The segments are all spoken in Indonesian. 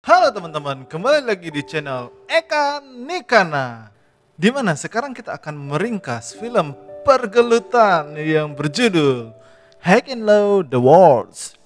Halo teman-teman, kembali lagi di channel Eka Nikana, di mana sekarang kita akan meringkas film pergelutan yang berjudul Hack and Low The Worlds.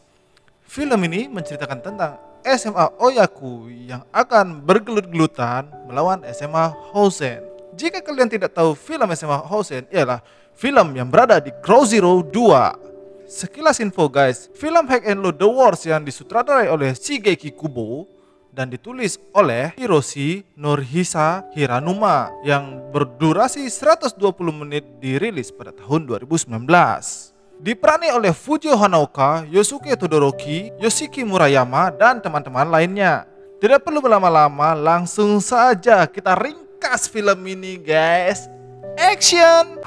Film ini menceritakan tentang SMA Oyaku yang akan bergelut-gelutan melawan SMA Hosen. Jika kalian tidak tahu, film SMA Hosen ialah film yang berada di Ground Zero 2. Sekilas info guys, film Hack and Low The Worlds yang disutradarai oleh Shigeki Kubo dan ditulis oleh Hiroshi Norihisa Hiranuma yang berdurasi 120 menit, dirilis pada tahun 2019. Diperani oleh Fujio Hanaoka, Yosuke Todoroki, Yoshiki Murayama, dan teman-teman lainnya. Tidak perlu berlama-lama, langsung saja kita ringkas film ini guys. Action!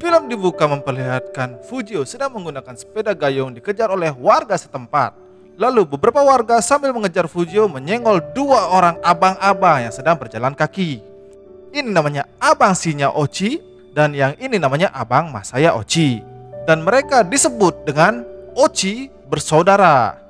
Film dibuka memperlihatkan Fujio sedang menggunakan sepeda gayung dikejar oleh warga setempat. Lalu beberapa warga sambil mengejar Fujio menyenggol dua orang abang-abang yang sedang berjalan kaki. Ini namanya Abang Shinya Ochi dan yang ini namanya Abang Masaya Ochi. Dan mereka disebut dengan Ochi bersaudara.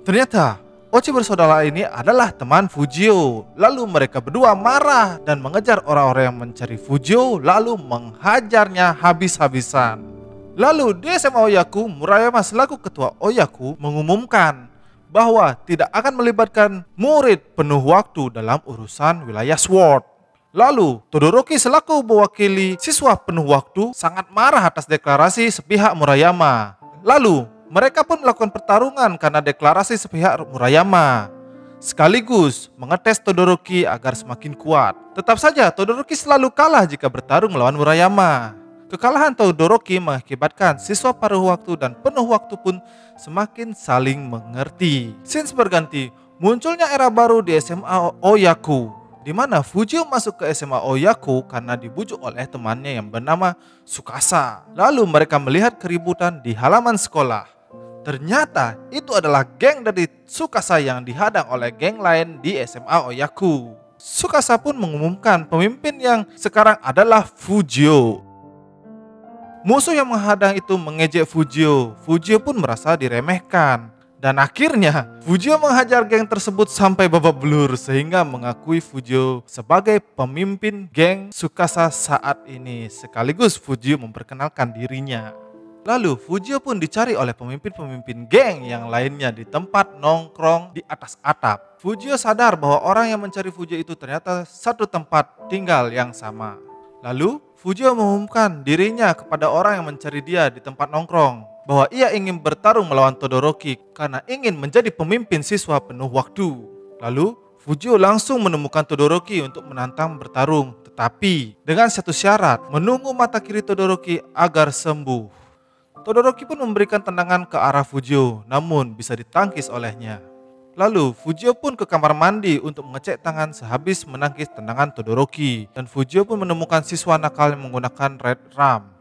Ternyata Ochi bersaudara ini adalah teman Fujio. Lalu mereka berdua marah dan mengejar orang-orang yang mencari Fujio, lalu menghajarnya habis-habisan. Lalu di SMA Oyaku, Murayama selaku ketua Oyaku mengumumkan bahwa tidak akan melibatkan murid penuh waktu dalam urusan wilayah SWORD. Lalu Todoroki selaku mewakili siswa penuh waktu sangat marah atas deklarasi sepihak Murayama. Lalu mereka pun melakukan pertarungan karena deklarasi sepihak Murayama, sekaligus mengetes Todoroki agar semakin kuat. Tetap saja Todoroki selalu kalah jika bertarung melawan Murayama. Kekalahan Todoroki mengakibatkan siswa paruh waktu dan penuh waktu pun semakin saling mengerti. Scenes berganti, munculnya era baru di SMA Oyaku, di mana Fujio masuk ke SMA Oyaku karena dibujuk oleh temannya yang bernama Tsukasa. Lalu mereka melihat keributan di halaman sekolah. Ternyata itu adalah geng dari Tsukasa yang dihadang oleh geng lain di SMA Oyaku. Tsukasa pun mengumumkan pemimpin yang sekarang adalah Fujio. Musuh yang menghadang itu mengejek Fujio. Fujio pun merasa diremehkan. Dan akhirnya Fujio menghajar geng tersebut sampai babak belur sehingga mengakui Fujio sebagai pemimpin geng Tsukasa saat ini. Sekaligus Fujio memperkenalkan dirinya. Lalu Fujio pun dicari oleh pemimpin-pemimpin geng yang lainnya di tempat nongkrong di atas atap. Fujio sadar bahwa orang yang mencari Fujio itu ternyata satu tempat tinggal yang sama. Lalu Fujio mengumumkan dirinya kepada orang yang mencari dia di tempat nongkrong bahwa ia ingin bertarung melawan Todoroki karena ingin menjadi pemimpin siswa penuh waktu. Lalu Fujio langsung menemukan Todoroki untuk menantang bertarung, tetapi dengan satu syarat, menunggu mata kiri Todoroki agar sembuh. Todoroki pun memberikan tendangan ke arah Fujio, namun bisa ditangkis olehnya. Lalu Fujio pun ke kamar mandi untuk mengecek tangan sehabis menangkis tendangan Todoroki. Dan Fujio pun menemukan siswa nakal yang menggunakan Red Ram.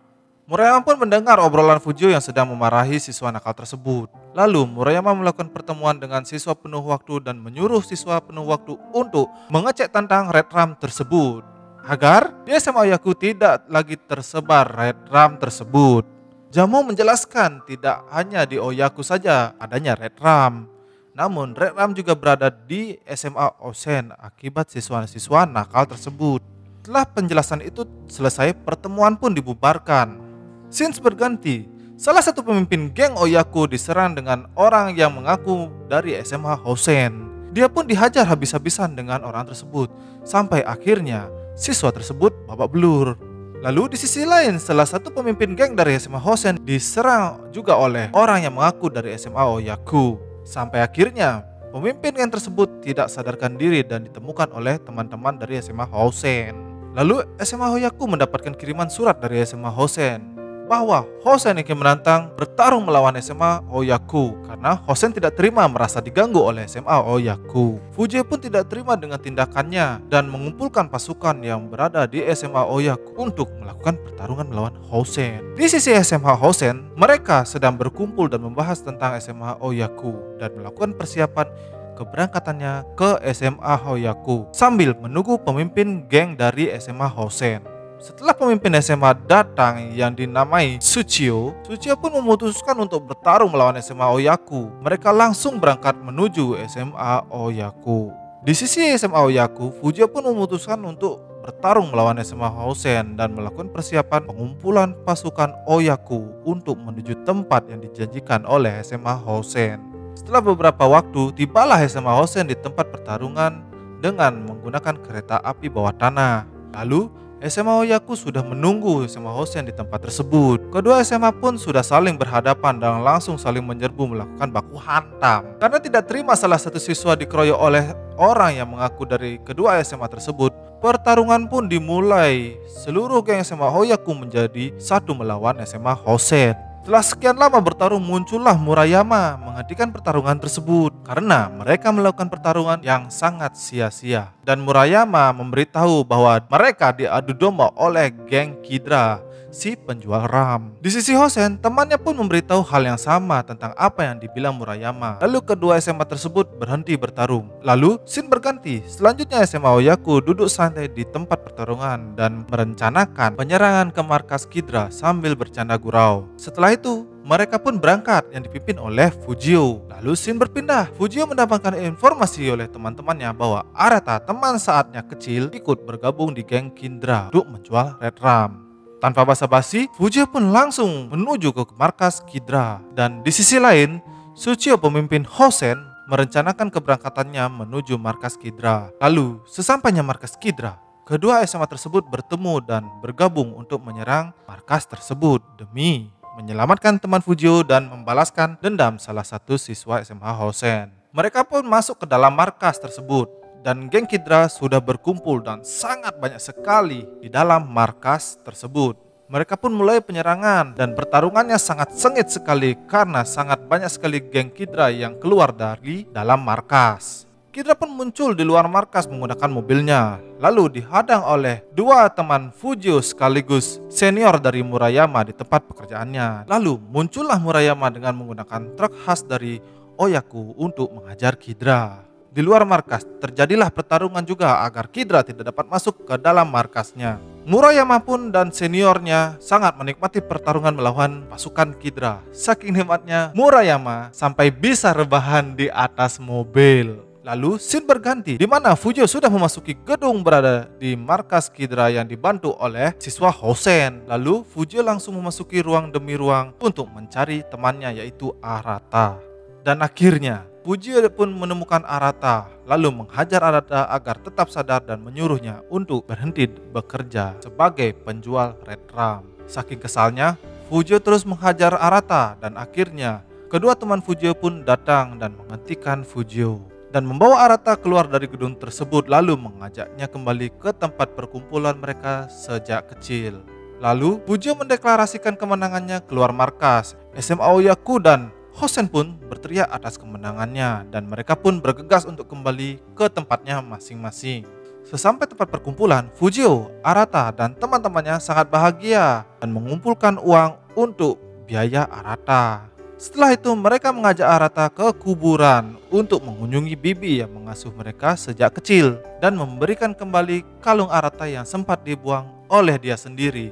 Murayama pun mendengar obrolan Fujio yang sedang memarahi siswa nakal tersebut. Lalu Murayama melakukan pertemuan dengan siswa penuh waktu dan menyuruh siswa penuh waktu untuk mengecek tentang Red Ram tersebut, agar di SMA Oyaku tidak lagi tersebar Red Ram tersebut. Jamo menjelaskan tidak hanya di Oyaku saja adanya Red Ram, namun Red Ram juga berada di SMA Osen akibat siswa-siswa nakal tersebut. Setelah penjelasan itu selesai, pertemuan pun dibubarkan. Scenes berganti, salah satu pemimpin geng Oyaku diserang dengan orang yang mengaku dari SMA Hosen. Dia pun dihajar habis-habisan dengan orang tersebut, sampai akhirnya siswa tersebut babak belur. Lalu di sisi lain, salah satu pemimpin geng dari SMA Hosen diserang juga oleh orang yang mengaku dari SMA Oyaku. Sampai akhirnya pemimpin geng tersebut tidak sadarkan diri dan ditemukan oleh teman-teman dari SMA Hosen. Lalu SMA Oyaku mendapatkan kiriman surat dari SMA Hosen bahwa Hosen ingin menantang bertarung melawan SMA Oyaku karena Hosen tidak terima merasa diganggu oleh SMA Oyaku. Fujio pun tidak terima dengan tindakannya dan mengumpulkan pasukan yang berada di SMA Oyaku untuk melakukan pertarungan melawan Hosen. Di sisi SMA Hosen, mereka sedang berkumpul dan membahas tentang SMA Oyaku dan melakukan persiapan keberangkatannya ke SMA Oyaku sambil menunggu pemimpin geng dari SMA Hosen. Setelah pemimpin SMA datang yang dinamai Tsuchiyo pun memutuskan untuk bertarung melawan SMA Oyaku. Mereka langsung berangkat menuju SMA Oyaku. Di sisi SMA Oyaku, Fujio pun memutuskan untuk bertarung melawan SMA Hosen dan melakukan persiapan pengumpulan pasukan Oyaku untuk menuju tempat yang dijanjikan oleh SMA Hosen. Setelah beberapa waktu, tibalah SMA Hosen di tempat pertarungan dengan menggunakan kereta api bawah tanah. Lalu SMA Oyaku sudah menunggu SMA Hosen di tempat tersebut. Kedua SMA pun sudah saling berhadapan dan langsung saling menyerbu melakukan baku hantam. Karena tidak terima salah satu siswa dikeroyok oleh orang yang mengaku dari kedua SMA tersebut, pertarungan pun dimulai. Seluruh geng SMA Oyaku menjadi satu melawan SMA Hosen. Setelah sekian lama bertarung, muncullah Murayama menghentikan pertarungan tersebut karena mereka melakukan pertarungan yang sangat sia-sia. Dan Murayama memberitahu bahwa mereka diadu domba oleh geng Kidra, si penjual RAM. Di sisi Hosen, temannya pun memberitahu hal yang sama tentang apa yang dibilang Murayama. Lalu kedua SMA tersebut berhenti bertarung. Lalu scene berganti. Selanjutnya SMA Oyaku duduk santai di tempat pertarungan dan merencanakan penyerangan ke markas Kidra sambil bercanda gurau. Setelah itu, mereka pun berangkat yang dipimpin oleh Fujio. Lalu scene berpindah. Fujio mendapatkan informasi oleh teman-temannya bahwa Arata, teman saatnya kecil, ikut bergabung di geng Kidra untuk menjual Red Ram. Tanpa basa-basi, Fujio pun langsung menuju ke markas Kidra. Dan di sisi lain, Tsuchiyo pemimpin Hosen merencanakan keberangkatannya menuju markas Kidra. Lalu, sesampainya markas Kidra, kedua SMA tersebut bertemu dan bergabung untuk menyerang markas tersebut demi menyelamatkan teman Fujio dan membalaskan dendam salah satu siswa SMA Hosen. Mereka pun masuk ke dalam markas tersebut. Dan geng Kidra sudah berkumpul dan sangat banyak sekali di dalam markas tersebut. Mereka pun mulai penyerangan dan pertarungannya sangat sengit sekali karena sangat banyak sekali geng Kidra yang keluar dari dalam markas. Kidra pun muncul di luar markas menggunakan mobilnya, lalu dihadang oleh dua teman Fujio sekaligus senior dari Murayama di tempat pekerjaannya. Lalu muncullah Murayama dengan menggunakan truk khas dari Oyaku untuk menghajar Kidra. Di luar markas terjadilah pertarungan juga agar Kidra tidak dapat masuk ke dalam markasnya. Murayama pun dan seniornya sangat menikmati pertarungan melawan pasukan Kidra. Saking nikmatnya, Murayama sampai bisa rebahan di atas mobil. Lalu scene berganti di mana Fujio sudah memasuki gedung berada di markas Kidra yang dibantu oleh siswa Hosen. Lalu Fujio langsung memasuki ruang demi ruang untuk mencari temannya yaitu Arata. Dan akhirnya Fujio pun menemukan Arata, lalu menghajar Arata agar tetap sadar dan menyuruhnya untuk berhenti bekerja sebagai penjual Red Ram. Saking kesalnya, Fujio terus menghajar Arata dan akhirnya kedua teman Fujio pun datang dan menghentikan Fujio dan membawa Arata keluar dari gedung tersebut lalu mengajaknya kembali ke tempat perkumpulan mereka sejak kecil. Lalu Fujio mendeklarasikan kemenangannya keluar markas. SMA Oyaku dan Hosen pun berteriak atas kemenangannya dan mereka pun bergegas untuk kembali ke tempatnya masing-masing. Sesampai tempat perkumpulan, Fujio, Arata, dan teman-temannya sangat bahagia dan mengumpulkan uang untuk biaya Arata. Setelah itu mereka mengajak Arata ke kuburan untuk mengunjungi bibi yang mengasuh mereka sejak kecil dan memberikan kembali kalung Arata yang sempat dibuang oleh dia sendiri.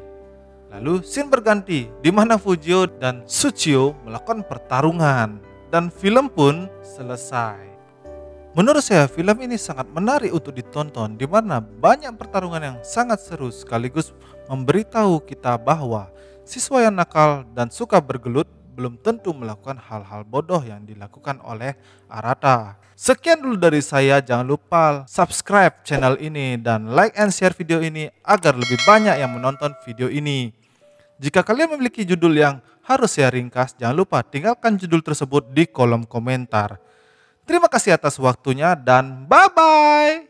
Lalu scene berganti di mana Fujio dan Tsuchiyo melakukan pertarungan dan film pun selesai. Menurut saya film ini sangat menarik untuk ditonton di mana banyak pertarungan yang sangat seru sekaligus memberitahu kita bahwa siswa yang nakal dan suka bergelut belum tentu melakukan hal-hal bodoh yang dilakukan oleh Arata. Sekian dulu dari saya, jangan lupa subscribe channel ini dan like and share video ini agar lebih banyak yang menonton video ini. Jika kalian memiliki judul yang harus saya ringkas, jangan lupa tinggalkan judul tersebut di kolom komentar. Terima kasih atas waktunya dan bye-bye.